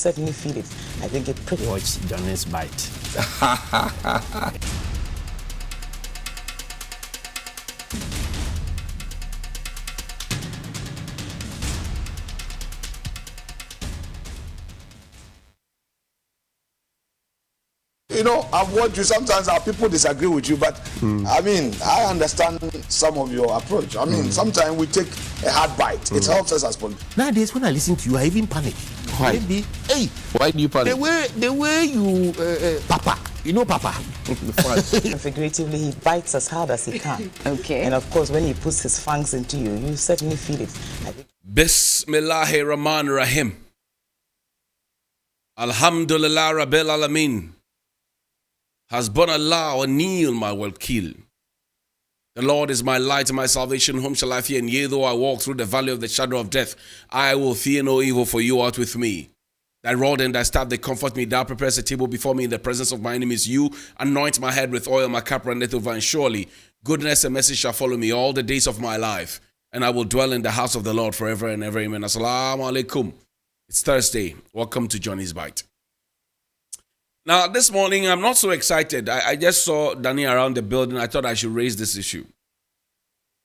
certainly feel it. I think it pretty Watch Johnny's Bite. You know, I've watched you. Sometimes our people disagree with you, but I mean, I understand some of your approach. I mean, sometimes we take a hard bite. It helps us as politicians. Nowadays, when I listen to you, I even panic. Why? Maybe, hey, Why do you panic? the way you, Papa, you know, Papa. Figuratively, he bites as hard as he can. Okay. And of course, when he puts his fangs into you, you certainly feel it. I think Bismillahir Rahmanir Rahim. Alhamdulillah Rabbil Alameen. Hasbunallah wa ni'mal wakil. The Lord is my light and my salvation. Whom shall I fear? And yea, though I walk through the valley of the shadow of death, I will fear no evil, for you art with me. Thy rod and thy staff, they comfort me. Thou preparest a table before me in the presence of my enemies. You anoint my head with oil, my cup runneth over. And surely goodness and mercy shall follow me all the days of my life. And I will dwell in the house of the Lord forever and ever. Amen. Assalamu alaikum. It's Thursday. Welcome to Johnny's Bite. Now, this morning, I'm not so excited. I just saw Danny around the building. I thought I should raise this issue.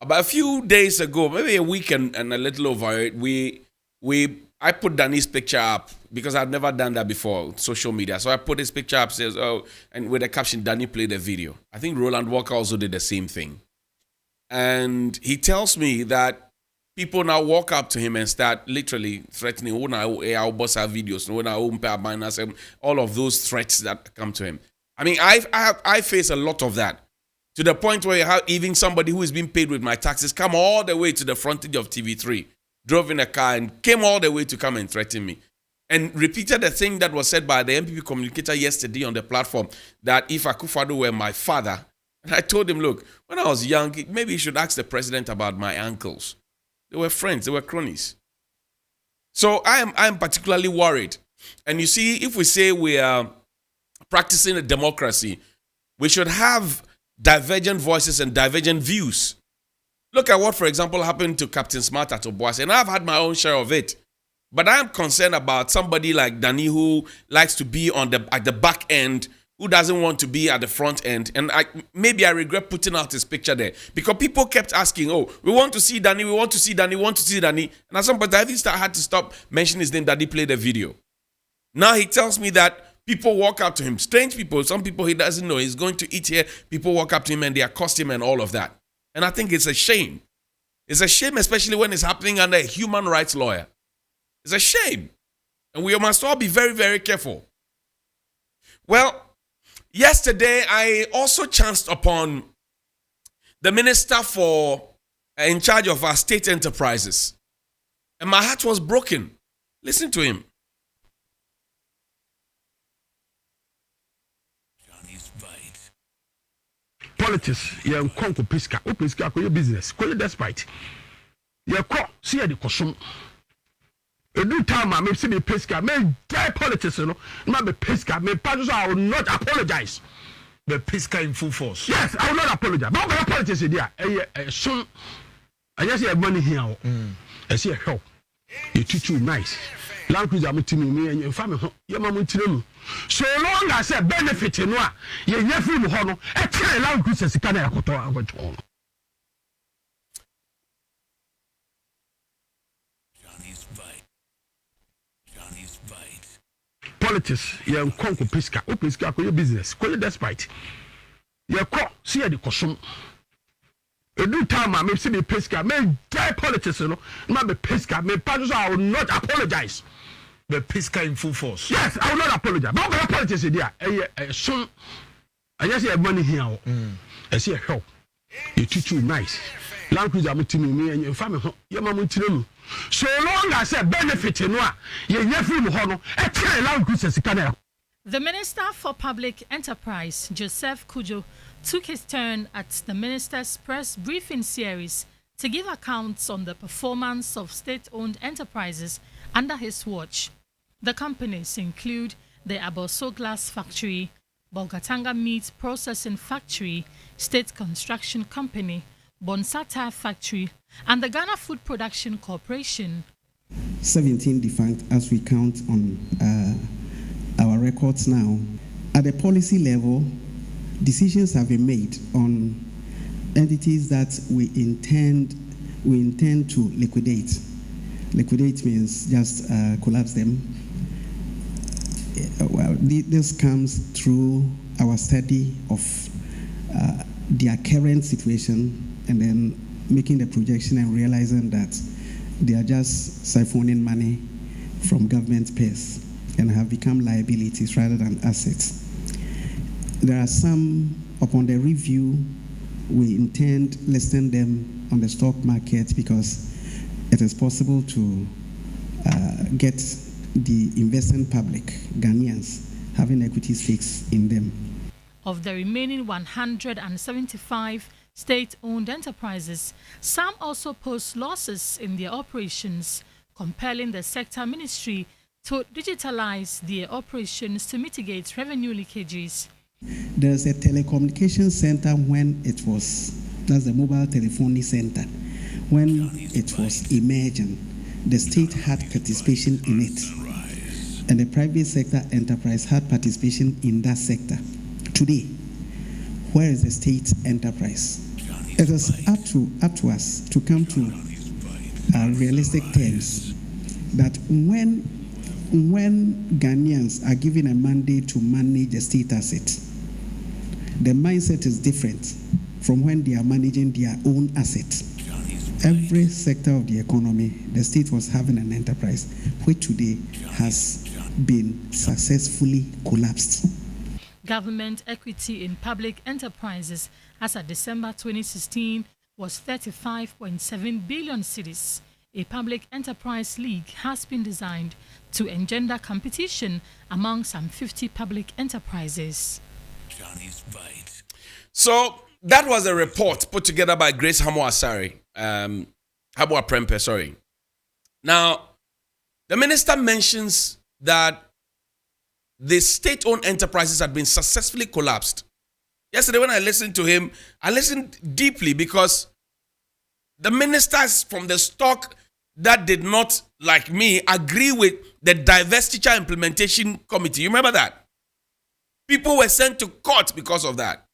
About a few days ago, maybe a week and a little over it, I put Danny's picture up because I've never done that before on social media. So I put his picture up, says, oh, and with the caption, Danny played a video. I think Roland Walker also did the same thing. And he tells me that people now walk up to him and start literally threatening, I'll boss our videos, all of those threats that come to him. I mean, I face a lot of that, to the point where you have even somebody who is being paid with my taxes come all the way to the frontage of TV3, drove in a car and came all the way to come and threaten me. And repeated the thing that was said by the MPP communicator yesterday on the platform, that if Akufo-Addo were my father, and I told him, look, when I was young, maybe you should ask the president about my uncles. They were friends, they were cronies. So I am particularly worried. And you see, if we say we are practicing a democracy, we should have divergent voices and divergent views. Look at what, for example, happened to Captain Smart at Obuasi, and I've had my own share of it. But I am concerned about somebody like Danny who likes to be at the back end, who doesn't want to be at the front end. And maybe I regret putting out his picture there, because people kept asking, oh, we want to see Danny, we want to see Danny, we want to see Danny. And at some point, I think I had to stop mentioning his name that he played a video. Now he tells me that people walk up to him, strange people, some people he doesn't know, he's going to eat here, people walk up to him and they accost him and all of that. And I think it's a shame. It's a shame, especially when it's happening under a human rights lawyer. It's a shame. And we must all be very, very careful. Well, yesterday, I also chanced upon the minister in charge of our state enterprises. And my heart was broken. Listen to him. Johnny's Bite. Politics, you're Conco Pisca, Opisca, your business, call it despite. You're caught, see the cosum. A new time, I may see me Pisca, may die politics, you know, not be Pisca, may pass, I will not apologize. The Pisca in full force. Yes, I will not apologize. But I'm politics here. Soon, I just have money here. I see a help. You teach you nice. Land cruiser, I'm telling me and your family, your mom, so long as a benefit in what you're free to honor, a child land cruiser, can I go to Johnny's Bite. Johnny's Bite. Politics, you're Conco Pisca, Opisca, your business, call it despite. You're caught, see the cosum. A new time, I may see me Pisca, may die politics, you know, not be Pisca, may pass, I will not apologize. The Pisca in full force. Yes, I will not apologize. But I'm politics here. Soon, I just have money here. I see a help. You teach you nice. Land cruiser, I'm telling me and your family, your mom, so long as a benefit in what you're free to honor, a child land cruiser, can I? The Minister for Public Enterprise, Joseph Kujo, took his turn at the Minister's press briefing series to give accounts on the performance of state-owned enterprises under his watch. The companies include the Aboso Glass Factory, Bolgatanga Meat Processing Factory, State Construction Company, Bonsata Factory, and the Ghana Food Production Corporation. 17 defunct as we count on our records now. At the policy level, decisions have been made on entities that we intend to liquidate. Liquidate means just collapse them. Well, this comes through our study of their current situation and then making the projection and realizing that they are just siphoning money from government purse and have become liabilities rather than assets. There are some, upon the review, we intend listing them on the stock market because it is possible to get the investing public, Ghanaians, having equity stakes in them. Of the remaining 175 state-owned enterprises, some also post losses in their operations, compelling the sector ministry to digitalize their operations to mitigate revenue leakages. There's a telecommunications center that's the mobile telephony center. When it was emerging, the state had participation in it, and the private sector enterprise had participation in that sector. Today, where is the state enterprise? It is up to us to come to realistic terms that when Ghanaians are given a mandate to manage a state asset, the mindset is different from when they are managing their own assets. Every sector of the economy, the state was having an enterprise, which today has been successfully collapsed. Government equity in public enterprises as of December 2016 was 35.7 billion cedis. A public enterprise league has been designed to engender competition among some 50 public enterprises. Johnny's Bite. So that was a report put together by Grace Hamo-Aprempeh, sorry. Now, the minister mentions that the state-owned enterprises had been successfully collapsed. Yesterday when I listened to him, I listened deeply because the ministers from the stock that did not, like me, agree with the divestiture implementation committee. You remember that? People were sent to court because of that.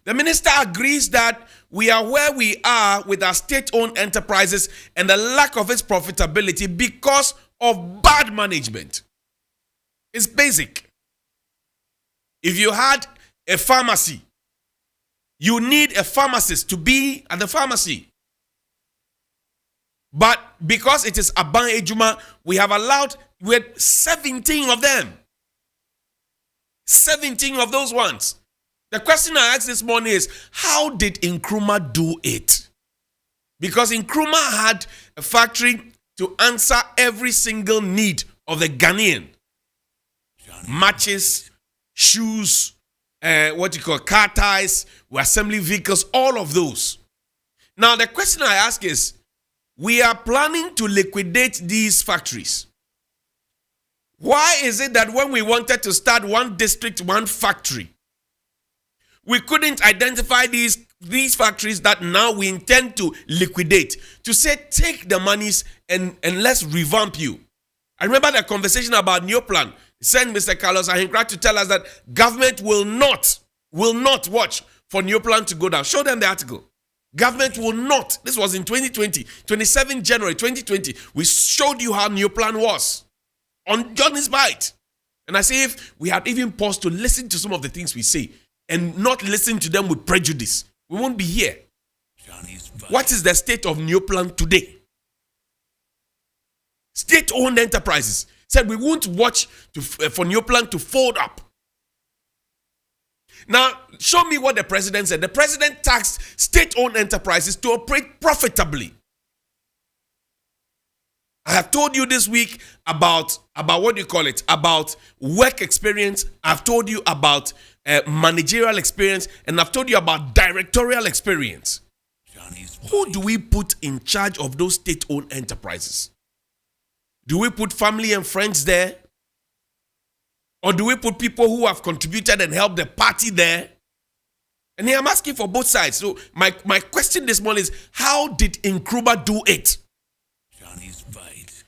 The minister agrees that we are where we are with our state-owned enterprises and the lack of its profitability because of bad management. It's basic. If you had a pharmacy, you need a pharmacist to be at the pharmacy. But because it is Aban Ejuma, we have allowed 17 of them. 17 of those ones. The question I asked this morning is, how did Nkrumah do it? Because Nkrumah had a factory to answer every single need of the Ghanaian. Matches, shoes, car ties, assembly vehicles, all of those. Now the question I ask is, we are planning to liquidate these factories. Why is it that when we wanted to start one district, one factory, we couldn't identify these factories that now we intend to liquidate, to say, take the monies and let's revamp you? I remember the conversation about Neoplan. Send Mr. Carlos Ahinkra to tell us that government will not watch for Neoplan to go down. Show them the article. Government will not. This was in 2020, 27 January 2020. We showed you how Neoplan was on Johnny's Bite. And I say, if we had even paused to listen to some of the things we say and not listen to them with prejudice, we won't be here. What is the state of Neoplan today? State-owned enterprises said we won't watch for Neoplan to fold up. Now, show me what the president said. The president taxed state-owned enterprises to operate profitably. I have told you this week about what do you call it? About work experience. I've told you about managerial experience, and I've told you about directorial experience. Who do we put in charge of those state-owned enterprises? Do we put family and friends there? Or do we put people who have contributed and helped the party there? And here I'm asking for both sides. So my question this morning is, how did Nkrumah do it? Johnny's Bite.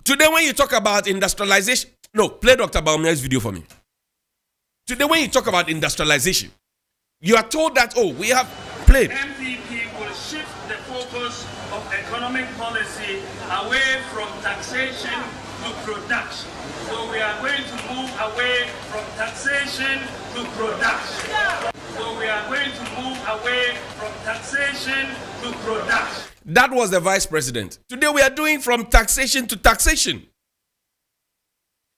Today, when you talk about industrialization, no, play Dr. Baumia's video for me. Today, when you talk about industrialization, you are told that, oh, we have played. MPP will shift the focus of economic policy away from taxation to production. So we are going to move away from taxation to production. So we are going to move away from taxation to production. That was the vice president. Today we are doing from taxation to taxation.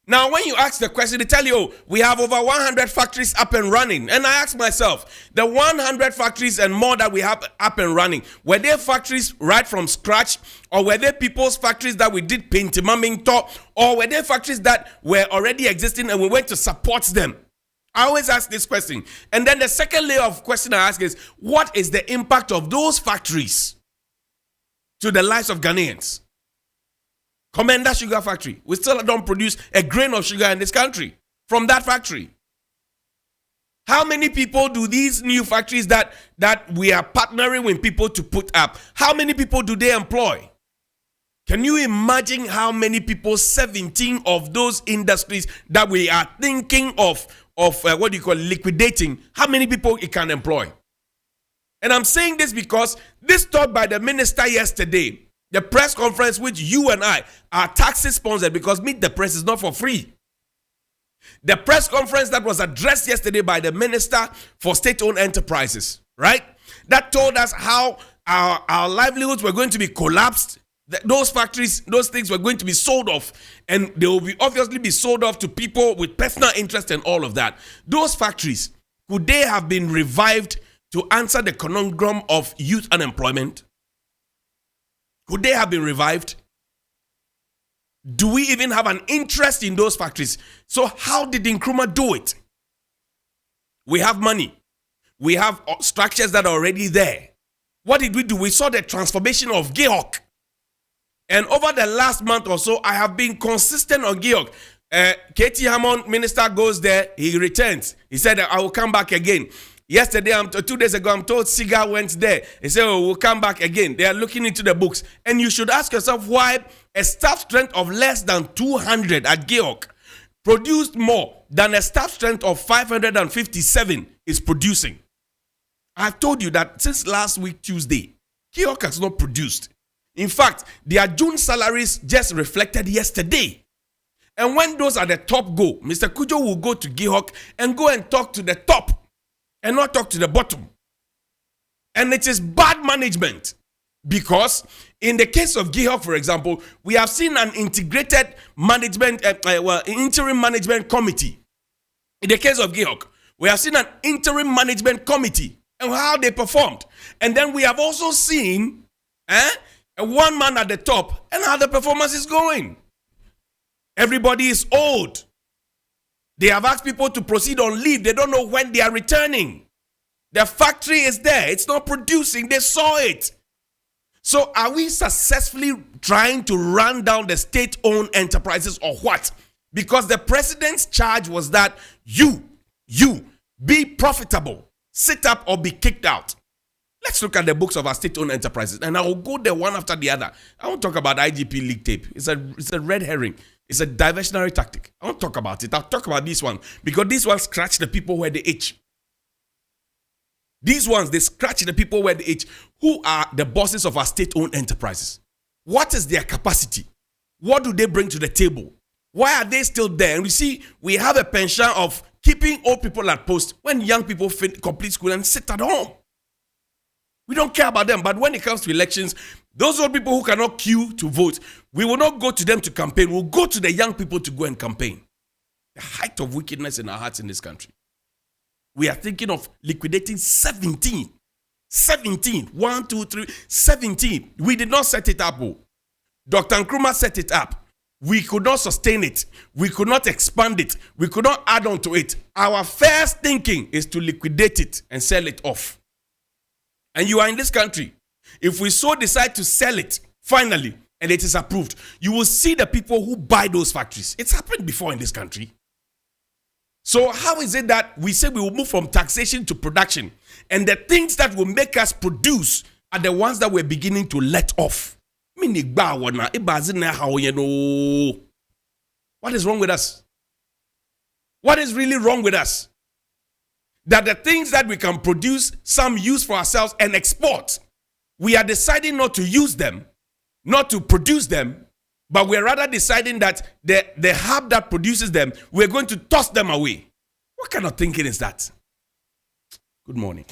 Now, when you ask the question, they tell you, oh, we have over 100 factories up and running. And I ask myself, the 100 factories and more that we have up and running, were they factories right from scratch? Or were they people's factories that we did painting, top? Or were they factories that were already existing and we went to support them? I always ask this question. And then the second layer of question I ask is, what is the impact of those factories to the lives of Ghanaians? Commander Sugar Factory. We still don't produce a grain of sugar in this country from that factory. How many people do these new factories that we are partnering with people to put up, how many people do they employ? Can you imagine how many people, 17 of those industries that we are thinking of liquidating, how many people it can employ? And I'm saying this because this talk by the minister yesterday, the press conference which you and I are taxi sponsored, because Meet the Press is not for free. The press conference that was addressed yesterday by the Minister for State-Owned Enterprises, right? That told us how our livelihoods were going to be collapsed. Those factories, those things were going to be sold off, and they will obviously be sold off to people with personal interest and all of that. Those factories, could they have been revived to answer the conundrum of youth unemployment? Could they have been revived? Do we even have an interest in those factories? So how did Nkrumah do it? We have money. We have structures that are already there. What did we do? We saw the transformation of GEHOC. And over the last month or so, I have been consistent on GEHOC. K.T. Hammond, minister, goes there. He returns. He said, I will come back again. Yesterday, 2 days ago, I'm told Siga went there. He said, oh, we'll come back again. They are looking into the books. And you should ask yourself why a staff strength of less than 200 at GEHOC produced more than a staff strength of 557 is producing. I've told you that since last week, Tuesday, GEHOC has not produced. In fact, their June salaries just reflected yesterday. And when those at the top go, Mr. Kujo will go to GEHOC and go and talk to the top and not talk to the bottom. And it is bad management, because in the case of GEHOC, for example, we have seen an integrated management, interim management committee. In the case of GEHOC, we have seen an interim management committee and how they performed. And then we have also seen one man at the top and how the performance is going. Everybody is old. They have asked people to proceed on leave. They don't know when they are returning. The factory is there. It's not producing. They saw it. So are we successfully trying to run down the state-owned enterprises or what? Because the president's charge was that you be profitable, sit up or be kicked out. Let's look at the books of our state-owned enterprises, and I will go there one after the other. I won't talk about IGP leak tape. It's a red herring. It's a diversionary tactic. I won't talk about it. I'll talk about this one, because these ones scratch the people where they itch. These ones, they scratch the people where they itch. Who are the bosses of our state-owned enterprises? What is their capacity? What do they bring to the table? Why are they still there? And we see we have a penchant of keeping old people at post when young people complete school and sit at home. We don't care about them. But when it comes to elections, those old people who cannot queue to vote, we will not go to them to campaign. We'll go to the young people to go and campaign. The height of wickedness in our hearts in this country. We are thinking of liquidating 17. 1, 2, 3, 17. We did not set it up. Dr. Nkrumah set it up. We could not sustain it. We could not expand it. We could not add on to it. Our first thinking is to liquidate it and sell it off. And you are in this country. If we so decide to sell it, finally, and it is approved, you will see the people who buy those factories. It's happened before in this country. So how is it that we say we will move from taxation to production, and the things that will make us produce are the ones that we're beginning to let off? What is wrong with us? What is really wrong with us? That the things that we can produce, some use for ourselves and export, we are deciding not to use them, not to produce them, but we're rather deciding that the hub that produces them, we're going to toss them away. What kind of thinking is that? Good morning.